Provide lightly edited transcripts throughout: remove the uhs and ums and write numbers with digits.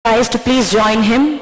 Guys, to please join him.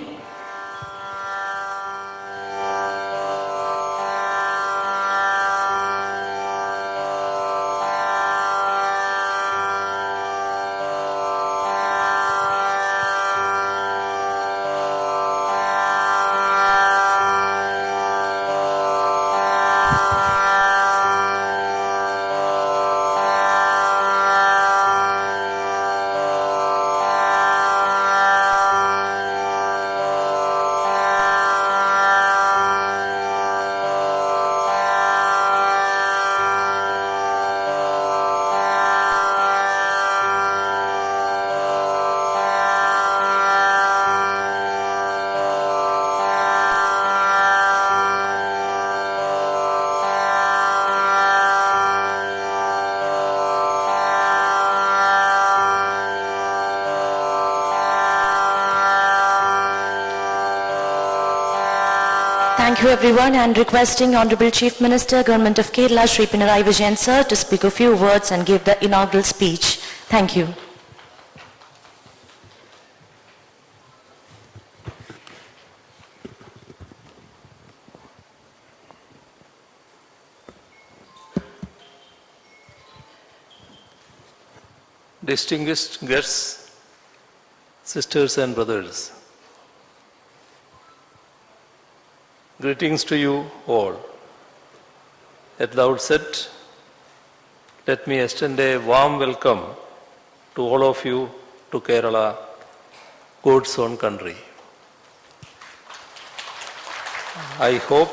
Thank you everyone, and requesting Honorable Chief Minister, Government of Kerala, Shri Pinarayi Vijayan sir, to speak a few words and give the inaugural speech. Thank you. Distinguished guests, sisters and brothers, greetings to you all. At the outset, let me extend a warm welcome to all of you to Kerala, God's own country. I hope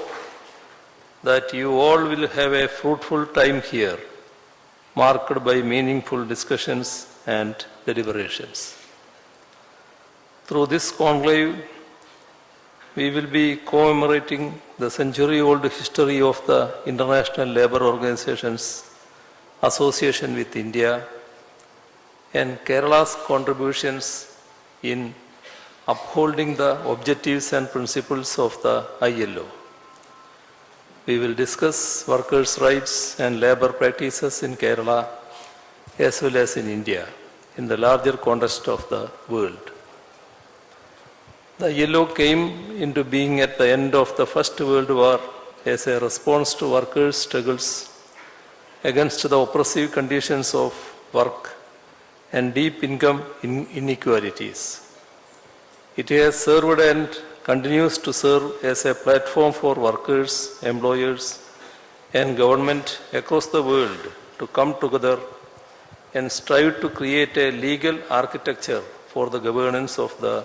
that you all will have a fruitful time here, marked by meaningful discussions and deliberations. Through this conclave, we will be commemorating the century-old history of the International Labour Organization's association with India and Kerala's contributions in upholding the objectives and principles of the ILO. We will discuss workers' rights and labour practices in Kerala as well as in India in the larger context of the world. The ILO came into being at the end of the First World War as a response to workers' struggles against the oppressive conditions of work and deep income inequalities. It has served and continues to serve as a platform for workers, employers, and government across the world to come together and strive to create a legal architecture for the governance of the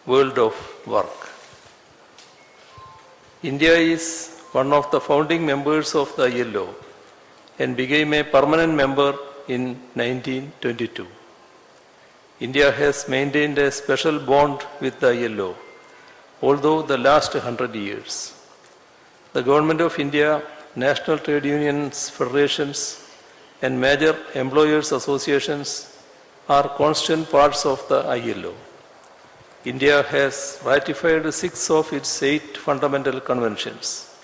world of work. India is one of the founding members of the ILO and became a permanent member in 1922. India has maintained a special bond with the ILO, although the last 100 years. The Government of India, national trade unions, federations, and major employers' associations are constant parts of the ILO. India has ratified 6 of its 8 fundamental conventions.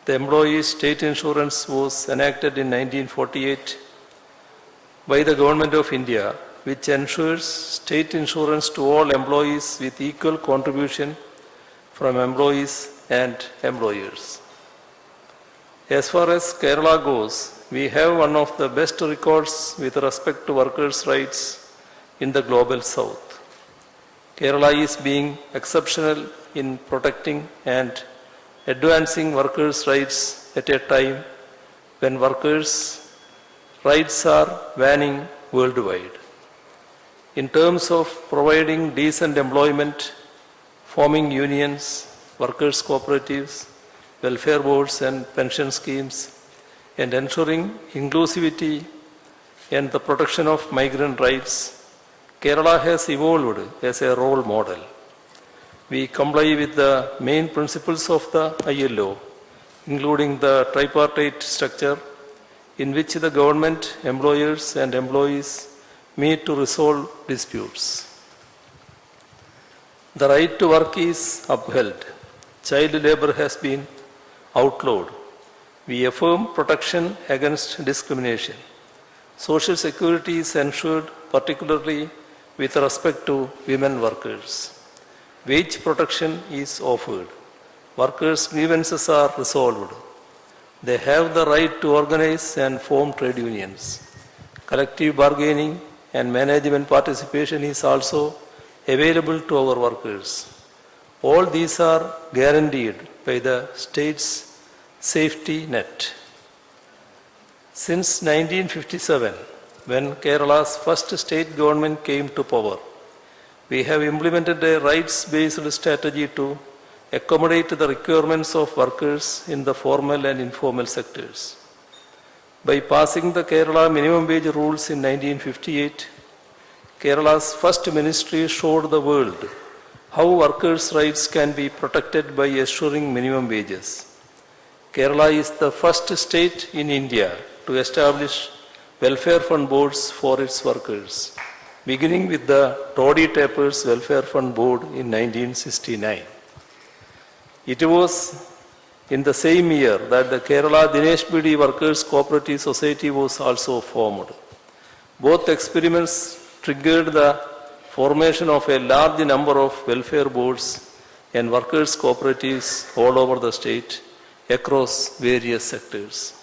The Employees' State Insurance was enacted in 1948 by the Government of India, which ensures state insurance to all employees with equal contribution from employees and employers. As far as Kerala goes, we have one of the best records with respect to workers' rights in the global south. Kerala is being exceptional in protecting and advancing workers' rights at a time when workers' rights are waning worldwide. In terms of providing decent employment, forming unions, workers' cooperatives, welfare boards and pension schemes, and ensuring inclusivity and the protection of migrant rights, Kerala has evolved as a role model. We comply with the main principles of the ILO, including the tripartite structure in which the government, employers and employees meet to resolve disputes. The right to work is upheld. Child labor has been outlawed. We affirm protection against discrimination. Social security is ensured, particularly with respect to women workers. Wage protection is offered. Workers' grievances are resolved. They have the right to organize and form trade unions. Collective bargaining and management participation is also available to our workers. All these are guaranteed by the state's safety net. Since 1957, when Kerala's first state government came to power, we have implemented a rights-based strategy to accommodate the requirements of workers in the formal and informal sectors. By passing the Kerala minimum wage rules in 1958, Kerala's first ministry showed the world how workers' rights can be protected by assuring minimum wages. Kerala is the first state in India to establish welfare fund boards for its workers, beginning with the Toddy Tappers Welfare Fund Board in 1969. It was in the same year that the Kerala Dinesh Bidi Workers Cooperative Society was also formed. Both experiments triggered the formation of a large number of welfare boards and workers' cooperatives all over the state across various sectors.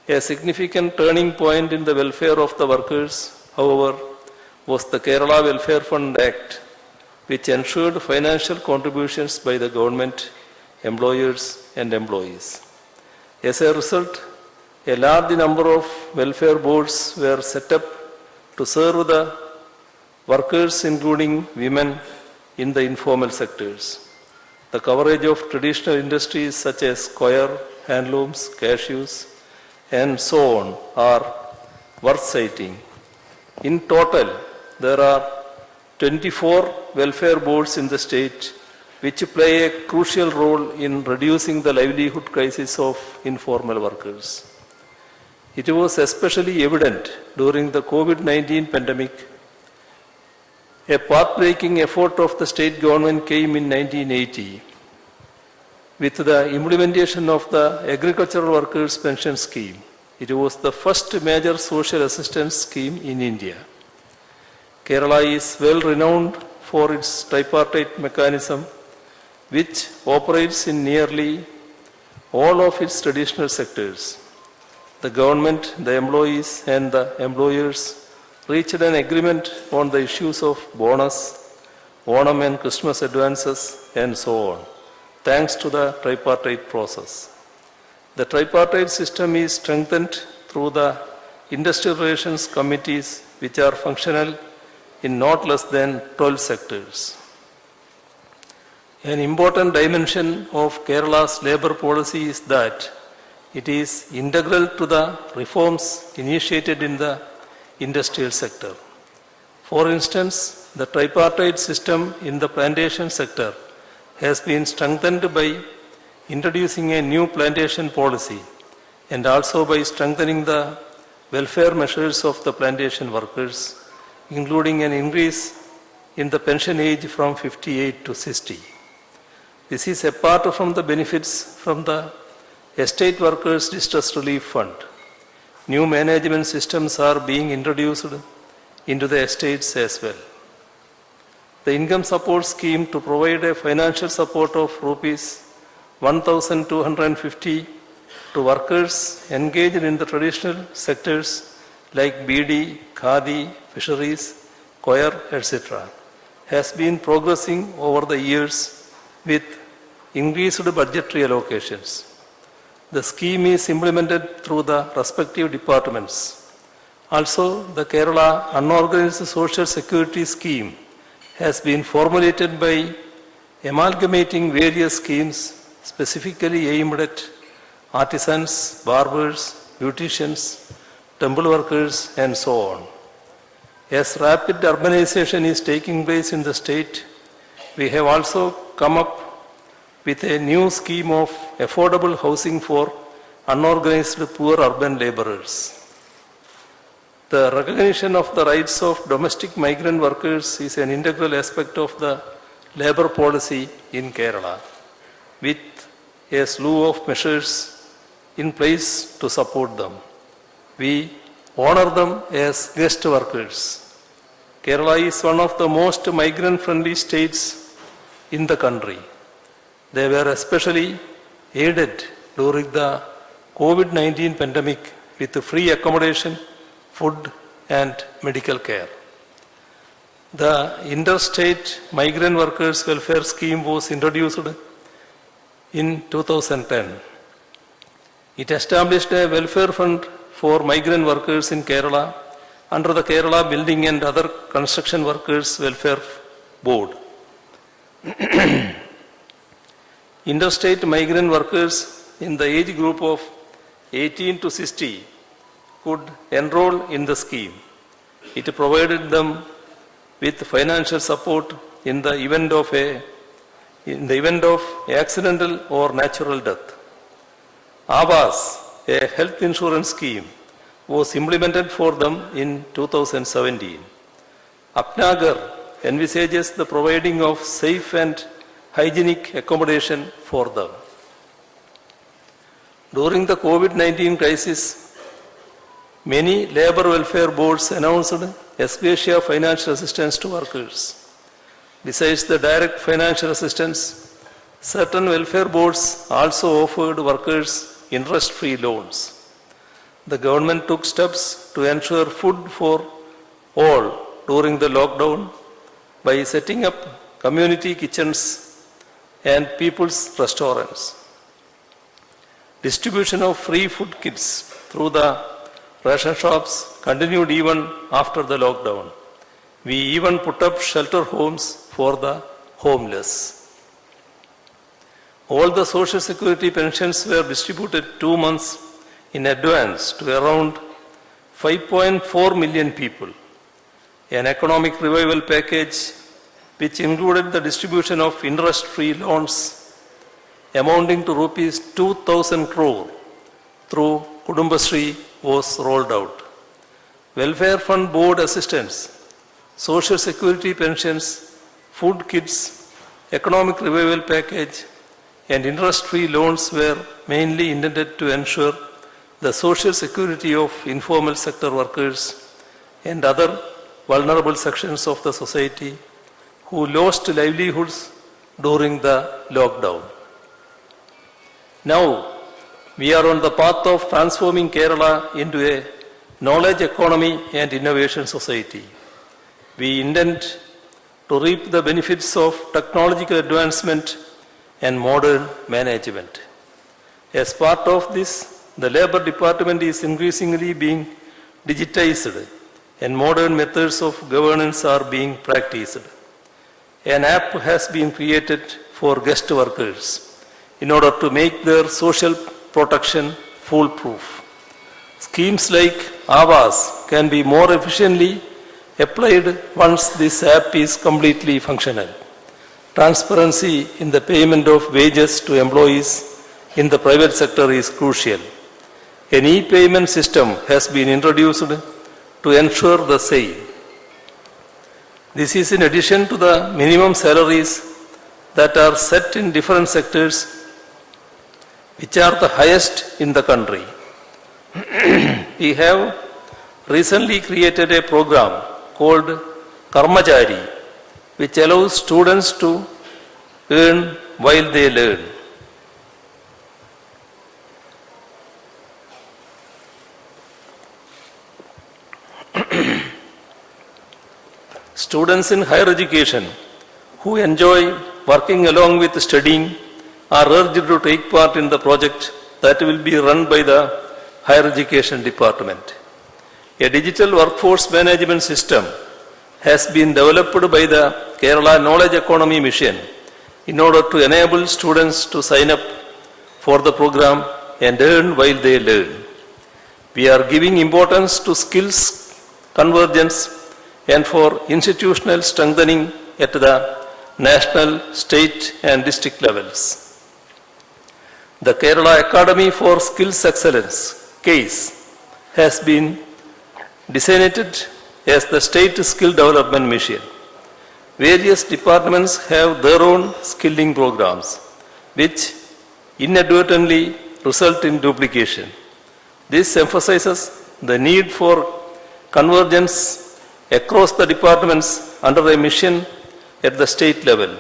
A significant turning point in the welfare of the workers, however, was the Kerala Welfare Fund Act, which ensured financial contributions by the government, employers and employees. As a result, a large number of welfare boards were set up to serve the workers, including women, in the informal sectors. The coverage of traditional industries such as coir, handlooms, cashews, and so on are worth citing. In total, there are 24 welfare boards in the state which play a crucial role in reducing the livelihood crisis of informal workers. It was especially evident during the COVID-19 pandemic. A path-breaking effort of the state government came in 1980 with the implementation of the Agricultural Workers Pension Scheme. It was the first major social assistance scheme in India. Kerala is well renowned for its tripartite mechanism, which operates in nearly all of its traditional sectors. The government, the employees, and the employers reached an agreement on the issues of bonus, Onam and Christmas advances, and so on, thanks to the tripartite process. The tripartite system is strengthened through the industrial relations committees, which are functional in not less than 12 sectors. An important dimension of Kerala's labor policy is that it is integral to the reforms initiated in the industrial sector. For instance, the tripartite system in the plantation sector has been strengthened by introducing a new plantation policy and also by strengthening the welfare measures of the plantation workers, including an increase in the pension age from 58 to 60. This is apart from the benefits from the Estate Workers Distress Relief Fund. New management systems are being introduced into the estates as well. The income support scheme to provide a financial support of rupees 1,250 to workers engaged in the traditional sectors like BD, Khadi, fisheries, coir, etc., has been progressing over the years with increased budgetary allocations. The scheme is implemented through the respective departments. Also, the Kerala Unorganized Social Security Scheme has been formulated by amalgamating various schemes specifically aimed at artisans, barbers, beauticians, temple workers, and so on. As rapid urbanization is taking place in the state, we have also come up with a new scheme of affordable housing for unorganized poor urban laborers. The recognition of the rights of domestic migrant workers is an integral aspect of the labor policy in Kerala, with a slew of measures in place to support them. We honor them as guest workers. Kerala is one of the most migrant-friendly states in the country. They were especially aided during the COVID-19 pandemic with free accommodation, food, and medical care. The Interstate Migrant Workers Welfare Scheme was introduced in 2010. It established a welfare fund for migrant workers in Kerala under the Kerala Building and Other Construction Workers Welfare Board. Interstate migrant workers in the age group of 18 to 60 could enroll in the scheme. It provided them with financial support in the event of accidental or natural death. Aavas, a health insurance scheme, was implemented for them in 2017. Apnagar envisages the providing of safe and hygienic accommodation for them. During the COVID-19 crisis, many labor welfare boards announced ex gratia financial assistance to workers. Besides the direct financial assistance, certain welfare boards also offered workers interest-free loans. The government took steps to ensure food for all during the lockdown by setting up community kitchens and people's restaurants. Distribution of free food kits through the ration shops continued even after the lockdown. We even put up shelter homes for the homeless. All the social security pensions were distributed 2 months in advance to around 5.4 million people. An economic revival package which included the distribution of interest-free loans amounting to rupees 2,000 crore through Kudumbashree was rolled out. Welfare Fund Board assistance, Social Security pensions, food kits, economic revival package, and interest-free loans were mainly intended to ensure the social security of informal sector workers and other vulnerable sections of the society who lost livelihoods during the lockdown. Now, we are on the path of transforming Kerala into a knowledge economy and innovation society. We intend to reap the benefits of technological advancement and modern management. As part of this, the Labor Department is increasingly being digitized and modern methods of governance are being practiced. An app has been created for guest workers in order to make their social protection foolproof. Schemes like Aavas can be more efficiently applied once this app is completely functional. Transparency in the payment of wages to employees in the private sector is crucial. An e-payment system has been introduced to ensure the same. This is in addition to the minimum salaries that are set in different sectors, which are the highest in the country. We have recently created a program called Karmachari, which allows students to earn while they learn. Students in higher education who enjoy working along with studying are urged to take part in the project that will be run by the Higher Education Department. A digital workforce management system has been developed by the Kerala Knowledge Economy Mission in order to enable students to sign up for the program and earn while they learn. We are giving importance to skills convergence and for institutional strengthening at the national, state and district levels. The Kerala Academy for Skills Excellence, CASE, has been designated as the state skill development mission. Various departments have their own skilling programs, which inadvertently result in duplication. This emphasizes the need for convergence across the departments under a mission at the state level.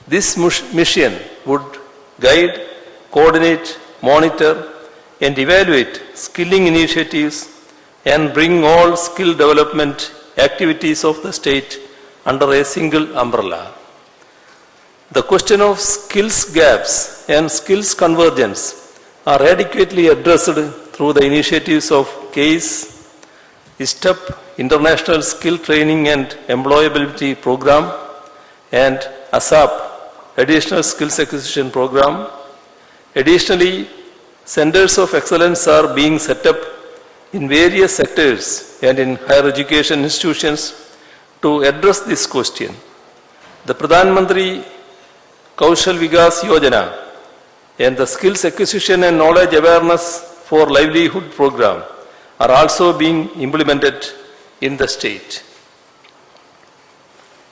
This mission would guide, coordinate, monitor, and evaluate skilling initiatives and bring all skill development activities of the state under a single umbrella. The question of skills gaps and skills convergence are adequately addressed through the initiatives of CASE, STEP, International Skill Training and Employability Program, and ASAP, Additional Skills Acquisition Program. Additionally, centers of excellence are being set up in various sectors and in higher education institutions to address this question. The Pradhan Mantri Kaushal Vikas Yojana and the Skills Acquisition and Knowledge Awareness for Livelihood Program are also being implemented in the state.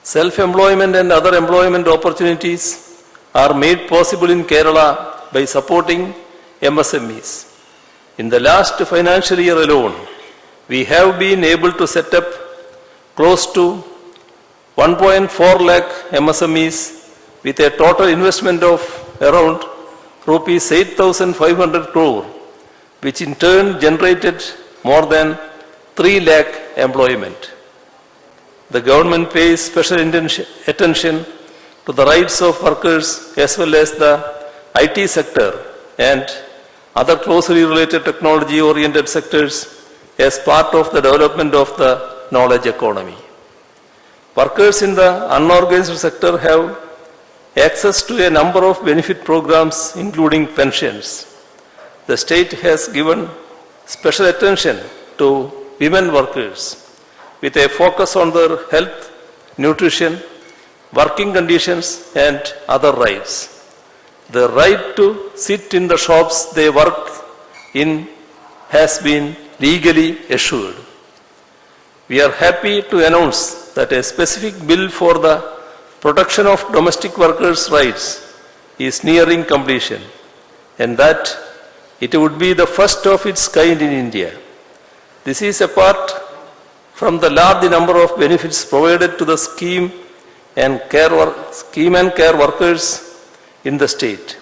Self-employment and other employment opportunities are made possible in Kerala by supporting MSMEs. In the last financial year alone, we have been able to set up close to 1.4 lakh MSMEs with a total investment of around rupees 8,500 crore, which in turn generated more than 3 lakh employment. The government pays special attention to the rights of workers as well as the IT sector and other closely related technology-oriented sectors as part of the development of the knowledge economy. Workers in the unorganized sector have access to a number of benefit programs, including pensions. The state has given special attention to women workers with a focus on their health, nutrition, working conditions, and other rights. The right to sit in the shops they work in has been legally assured. We are happy to announce that a specific bill for the protection of domestic workers' rights is nearing completion and that it would be the first of its kind in India. This is apart from the large number of benefits provided to the scheme and care workers in the state,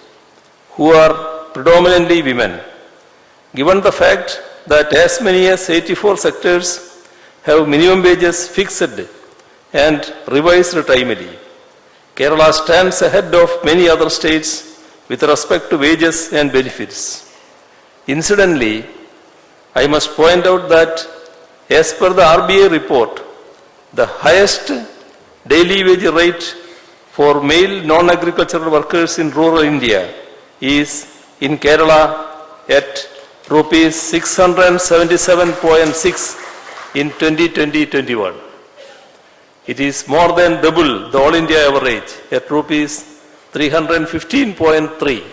who are predominantly women. Given the fact that as many as 84 sectors have minimum wages fixed and revised timely, Kerala stands ahead of many other states with respect to wages and benefits. Incidentally, I must point out that as per the RBI report, the highest daily wage rate for male non-agricultural workers in rural India is in Kerala at rupees 677.6 in 2020-21. It is more than double the all India average at rupees 315.3.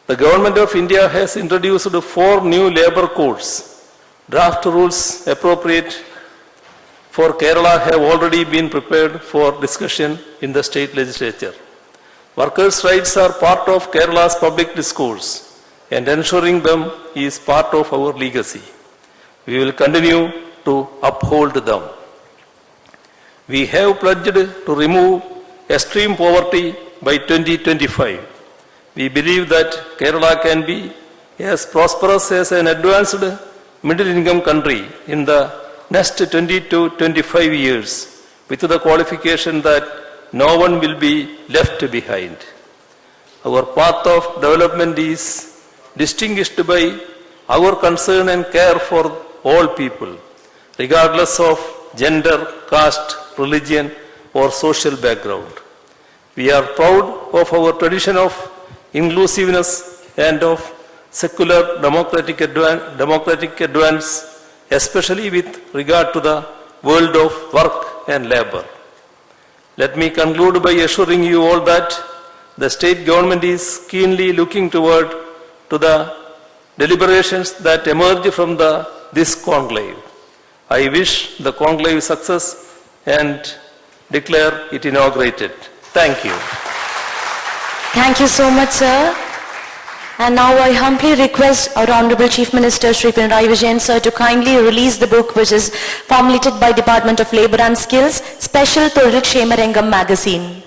The Government of India has introduced 4 new labour codes. Draft rules appropriate for Kerala have already been prepared for discussion in the state legislature. Workers' rights are part of Kerala's public discourse and ensuring them is part of our legacy. We will continue to uphold them. We have pledged to remove extreme poverty by 2025. We believe that Kerala can be as prosperous as an advanced middle-income country in the next 20 to 25 years with the qualification that no one will be left behind. Our path of development is distinguished by our concern and care for all people, regardless of gender, caste, religion, or social background. We are proud of our tradition of inclusiveness and of secular democratic advance, especially with regard to the world of work and labor. Let me conclude by assuring you all that the state government is keenly looking toward to the deliberations that emerge from this conclave. I wish the conclave success and declare it inaugurated. Thank you. Thank you so much, sir. And now I humbly request our Honorable Chief Minister Shri Pinarayi Vijayan sir to kindly release the book which is formulated by Department of Labour and Skills, Special Tozhil Kshemarangam magazine.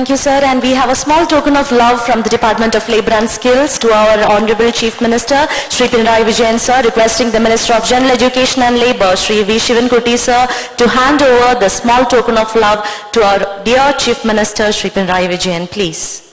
Thank you, sir. And we have a small token of love from the Department of Labour and Skills to our Honorable Chief Minister, Shri Pinarayi Vijayan, sir, requesting the Minister of General Education and Labour, Shri V. Shivankurti, sir, to hand over the small token of love to our dear Chief Minister, Shri Pinarayi Vijayan, please.